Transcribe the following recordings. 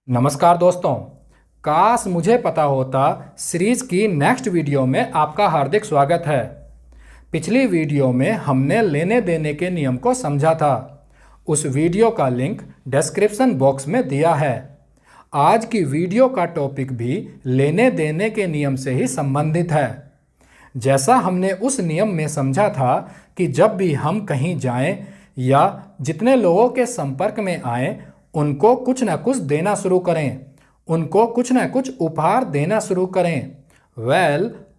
नमस्कार दोस्तों। काश मुझे पता होता सीरीज़ की नेक्स्ट वीडियो में आपका हार्दिक स्वागत है। पिछली वीडियो में हमने लेने देने के नियम को समझा था। उस वीडियो का लिंक डिस्क्रिप्शन बॉक्स में दिया है। आज की वीडियो का टॉपिक भी लेने देने के नियम से ही संबंधित है। जैसा हमने उस नियम में समझा था कि जब भी हम कहीं जाएं या जितने लोगों के संपर्क में आएं, उनको कुछ ना कुछ देना शुरू करें, उनको कुछ ना कुछ उपहार देना शुरू करें।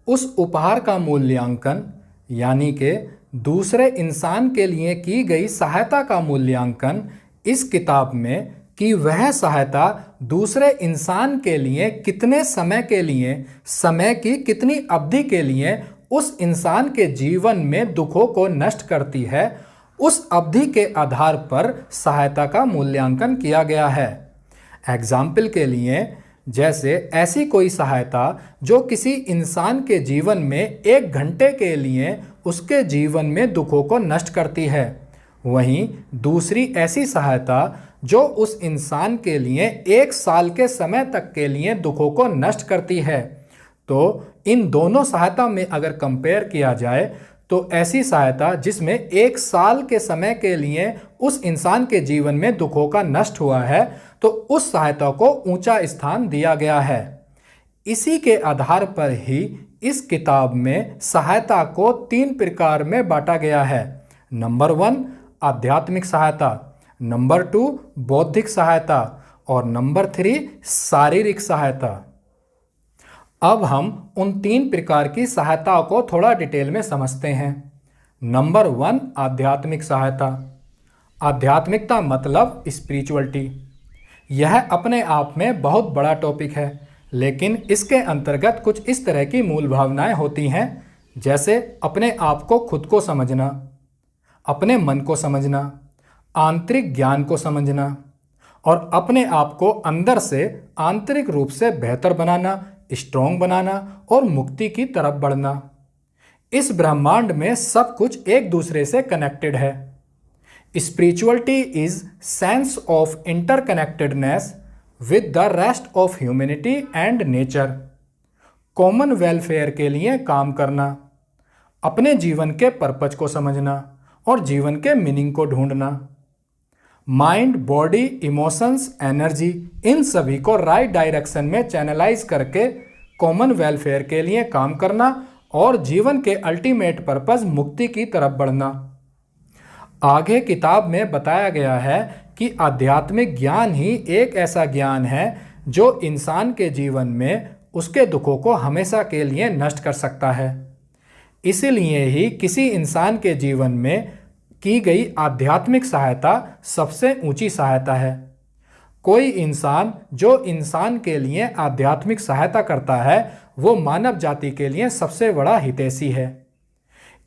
उस उपहार का मूल्यांकन यानी कि दूसरे इंसान के लिए की गई सहायता का मूल्यांकन इस किताब में कि वह सहायता दूसरे इंसान के लिए कितने समय के लिए, समय की कितनी अवधि के लिए उस इंसान के जीवन में दुखों को नष्ट करती है, उस अवधि के आधार पर सहायता का मूल्यांकन किया गया है। एग्जाम्पल के लिए, जैसे ऐसी कोई सहायता जो किसी इंसान के जीवन में 1 घंटे के लिए उसके जीवन में दुखों को नष्ट करती है, वहीं दूसरी ऐसी सहायता जो उस इंसान के लिए 1 साल के समय तक के लिए दुखों को नष्ट करती है। तो इन दोनों सहायता में अगर कंपेयर किया जाए तो ऐसी सहायता जिसमें 1 साल के समय के लिए उस इंसान के जीवन में दुखों का नष्ट हुआ है, तो उस सहायता को ऊंचा स्थान दिया गया है। इसी के आधार पर ही इस किताब में सहायता को 3 प्रकार में बांटा गया है। नंबर 1 आध्यात्मिक सहायता, नंबर 2 बौद्धिक सहायता और नंबर 3 शारीरिक सहायता। अब हम उन 3 प्रकार की सहायता को थोड़ा डिटेल में समझते हैं। नंबर 1 आध्यात्मिक सहायता। आध्यात्मिकता मतलब स्पिरिचुअलिटी। यह अपने आप में बहुत बड़ा टॉपिक है, लेकिन इसके अंतर्गत कुछ इस तरह की मूल भावनाएं होती हैं, जैसे अपने आप को खुद को समझना, अपने मन को समझना, आंतरिक ज्ञान को समझना और अपने आप को अंदर से आंतरिक रूप से बेहतर बनाना, स्ट्रॉन्ग बनाना और मुक्ति की तरफ बढ़ना। इस ब्रह्मांड में सब कुछ एक दूसरे से कनेक्टेड है। Spirituality is sense of interconnectedness with the rest of humanity and nature. Common welfare के लिए काम करना, अपने जीवन के पर्पज को समझना और जीवन के मीनिंग को ढूंढना। माइंड, बॉडी, इमोशंस, एनर्जी, इन सभी को राइट डायरेक्शन में चैनलाइज करके कॉमन वेलफेयर के लिए काम करना और जीवन के अल्टीमेट पर्पस मुक्ति की तरफ बढ़ना। आगे किताब में बताया गया है कि आध्यात्मिक ज्ञान ही एक ऐसा ज्ञान है जो इंसान के जीवन में उसके दुखों को हमेशा के लिए नष्ट कर सकता है। इसीलिए ही किसी इंसान के जीवन में की गई आध्यात्मिक सहायता सबसे ऊंची सहायता है। कोई इंसान जो इंसान के लिए आध्यात्मिक सहायता करता है, वो मानव जाति के लिए सबसे बड़ा हितैषी है।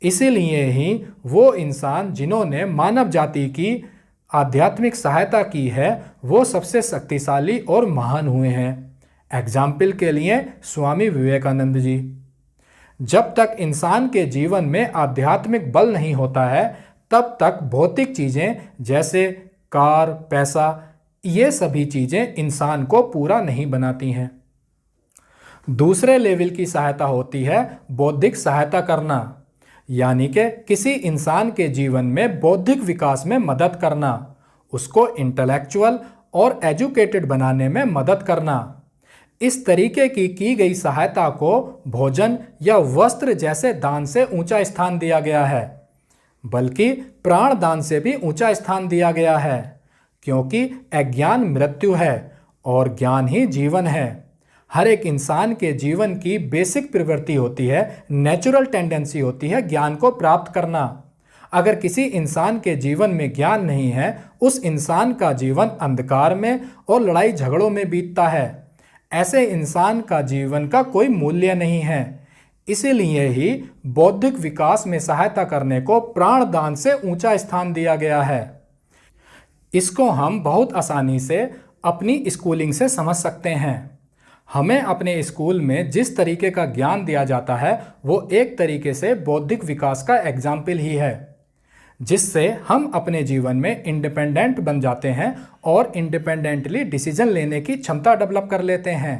इसीलिए ही वो इंसान जिन्होंने मानव जाति की आध्यात्मिक सहायता की है, वो सबसे शक्तिशाली और महान हुए हैं। एग्जाम्पल के लिए स्वामी विवेकानंद जी। जब तक इंसान के जीवन में आध्यात्मिक बल नहीं होता है, तब तक भौतिक चीज़ें जैसे कार, पैसा, ये सभी चीज़ें इंसान को पूरा नहीं बनाती हैं। दूसरे लेवल की सहायता होती है बौद्धिक सहायता करना, यानी कि किसी इंसान के जीवन में बौद्धिक विकास में मदद करना, उसको इंटेलेक्चुअल और एजुकेटेड बनाने में मदद करना। इस तरीके की गई सहायता को भोजन या वस्त्र जैसे दान से ऊंचा स्थान दिया गया है, बल्कि प्राण दान से भी ऊंचा स्थान दिया गया है, क्योंकि अज्ञान मृत्यु है और ज्ञान ही जीवन है। हर एक इंसान के जीवन की बेसिक प्रवृत्ति होती है, नेचुरल टेंडेंसी होती है ज्ञान को प्राप्त करना। अगर किसी इंसान के जीवन में ज्ञान नहीं है, उस इंसान का जीवन अंधकार में और लड़ाई झगड़ों में बीतता है। ऐसे इंसान का जीवन का कोई मूल्य नहीं है। इसीलिए ही बौद्धिक विकास में सहायता करने को प्राण दान से ऊंचा स्थान दिया गया है। इसको हम बहुत आसानी से अपनी स्कूलिंग से समझ सकते हैं। हमें अपने स्कूल में जिस तरीके का ज्ञान दिया जाता है, वो एक तरीके से बौद्धिक विकास का एग्जाम्पल ही है। जिससे हम अपने जीवन में इंडिपेंडेंट बन जाते हैं और इंडिपेंडेंटली डिसीजन लेने की क्षमता डेवलप कर लेते हैं।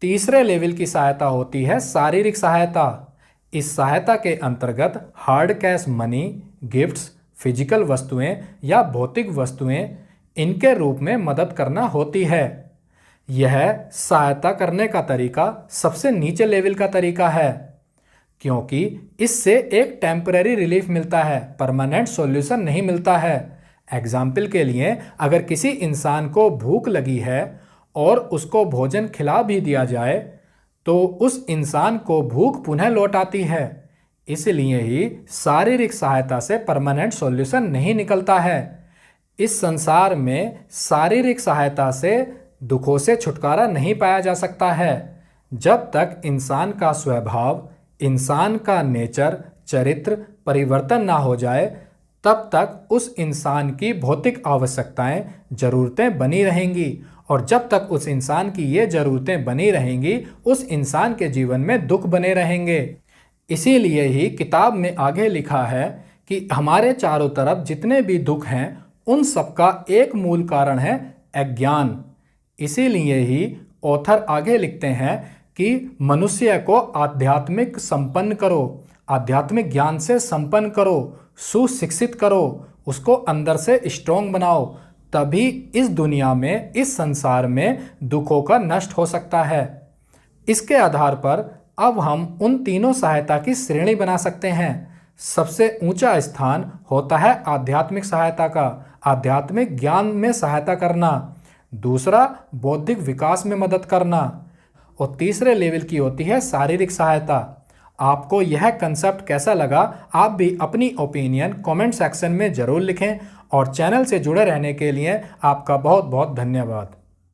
तीसरे लेवल की सहायता होती है शारीरिक सहायता। इस सहायता के अंतर्गत hard cash money, gifts, physical वस्तुएं या भौतिक वस्तुएं इनके रूप में मदद करना होती है। यह सहायता करने का तरीका सबसे नीचे लेवल का तरीका है, क्योंकि इससे एक टेम्पररी रिलीफ मिलता है, परमानेंट सॉल्यूशन नहीं मिलता है। एग्जाम्पल के लिए, अगर किसी इंसान को भूख लगी है और उसको भोजन खिला भी दिया जाए तो उस इंसान को भूख पुनः लौट आती है। इसलिए ही शारीरिक सहायता से परमानेंट सॉल्यूशन नहीं निकलता है। इस संसार में शारीरिक सहायता से दुखों से छुटकारा नहीं पाया जा सकता है। जब तक इंसान का स्वभाव, इंसान का नेचर, चरित्र परिवर्तन ना हो जाए, तब तक उस इंसान की भौतिक आवश्यकताएं, ज़रूरतें बनी रहेंगी, और जब तक उस इंसान की ये ज़रूरतें बनी रहेंगी, उस इंसान के जीवन में दुख बने रहेंगे। इसीलिए ही किताब में आगे लिखा है कि हमारे चारों तरफ जितने भी दुख हैं उन सबका एक मूल कारण है अज्ञान। इसीलिए ही ऑथर आगे लिखते हैं कि मनुष्य को आध्यात्मिक संपन्न करो, आध्यात्मिक ज्ञान से संपन्न करो, सुशिक्षित करो, उसको अंदर से स्ट्रॉन्ग बनाओ, तभी इस दुनिया में, इस संसार में दुखों का नष्ट हो सकता है। इसके आधार पर अब हम उन तीनों सहायता की श्रेणी बना सकते हैं। सबसे ऊंचा स्थान होता है आध्यात्मिक सहायता का, आध्यात्मिक ज्ञान में सहायता करना। दूसरा, बौद्धिक विकास में मदद करना। और तीसरे लेवल की होती है शारीरिक सहायता। आपको यह कंसेप्ट कैसा लगा, आप भी अपनी ओपिनियन कमेंट सेक्शन में ज़रूर लिखें, और चैनल से जुड़े रहने के लिए आपका बहुत बहुत धन्यवाद।